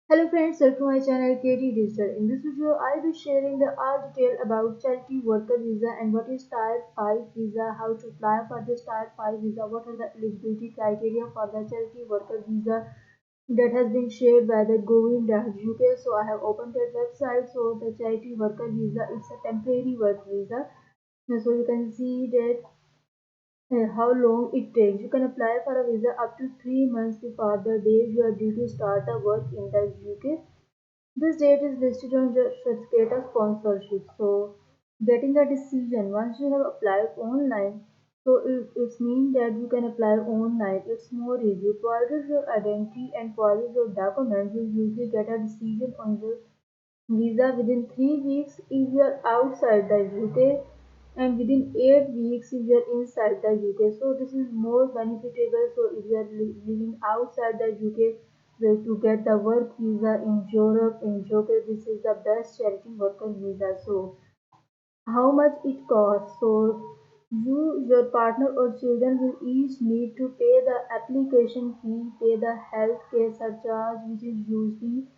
Hello friends, welcome to my channel KT Digital. In this video, I'll be sharing the all detail about charity worker visa and what is Tier 5 visa, how to apply for this Tier 5 visa, what are the eligibility criteria for the charity worker visa that has been shared by the Government.uk. So I have opened that website. So the charity worker visa is a temporary work visa. So you can see that how long it takes. You can apply for a visa up to 3 months before the date you are due to start the work in the UK. This date is listed on your certificate of sponsorship. So, getting the decision once you have applied online, so it means that you can apply online. It's more easy. Provided your identity and provided your documents, you usually get a decision on your visa within 3 weeks if you are outside the UK, and within 8 weeks if you are inside the UK. So this is more benefitable. So if you are living outside the UK, well, to get the work visa in Europe, in UK, this is the best charity worker visa. So how much it costs? So you, your partner or children will each need to pay the application fee, pay the health care surcharge, which is usually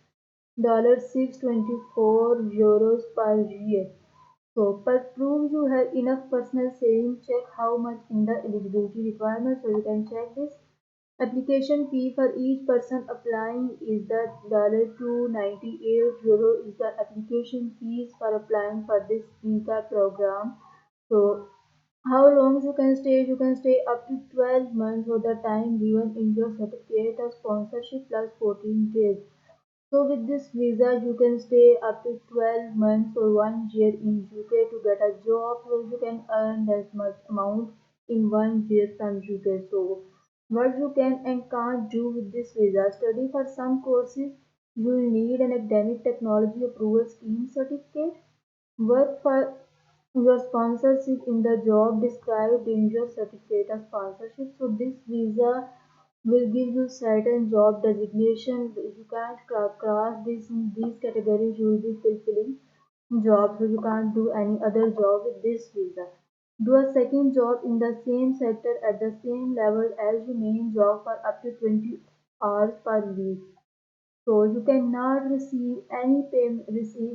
€624 per year. So, but prove you have enough personal savings, check how much in the eligibility requirement. So you can check this. Application fee for each person applying is the €298 is the application fees for applying for this visa program. So how long you can stay? You can stay up to 12 months for the time given in your certificate of sponsorship plus 14 days. So with this visa, you can stay up to 12 months or 1 year in UK to get a job, so you can earn as much amount in 1 year from UK. So what you can and can't do with this visa: study for some courses, you will need an academic technology approval scheme certificate, work for your sponsorship in the job described in your certificate of sponsorship. So this visa will give you certain job designation. You can't cross these categories. You will be fulfilling jobs, so you can't do any other job with this visa. Do a second job in the same sector at the same level as your main job for up to 20 hours per week. So you cannot receive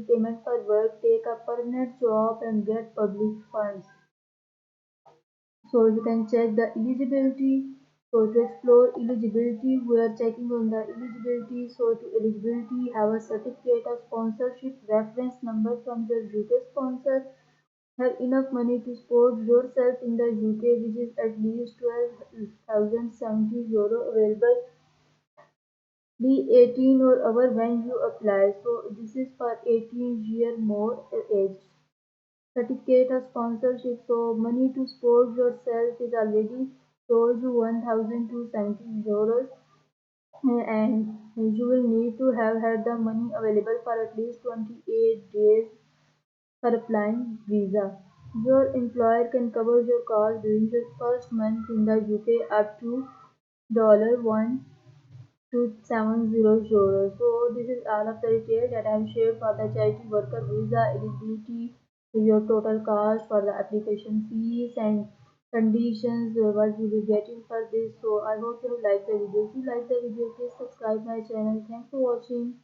payment for work, take a permanent job and get public funds. So you can check the eligibility. So to explore eligibility, we are checking on the eligibility. So to eligibility, have a certificate of sponsorship, reference number from your UK sponsor, have enough money to support yourself in the UK, which is at least €12,070 available. Be 18 or over when you apply. So this is for 18-year more age. Certificate of sponsorship. So money to support yourself is already told you €1,270, and you will need to have had the money available for at least 28 days for applying visa. Your employer can cover your cost during your first month in the UK up to $1 to €700. So this is all of the detail that I have shared for the charity worker visa eligibility, your total cost for the application fees and conditions, what you will be getting for this. So I hope you like the video. If you like the video, please subscribe my channel. Thanks for watching.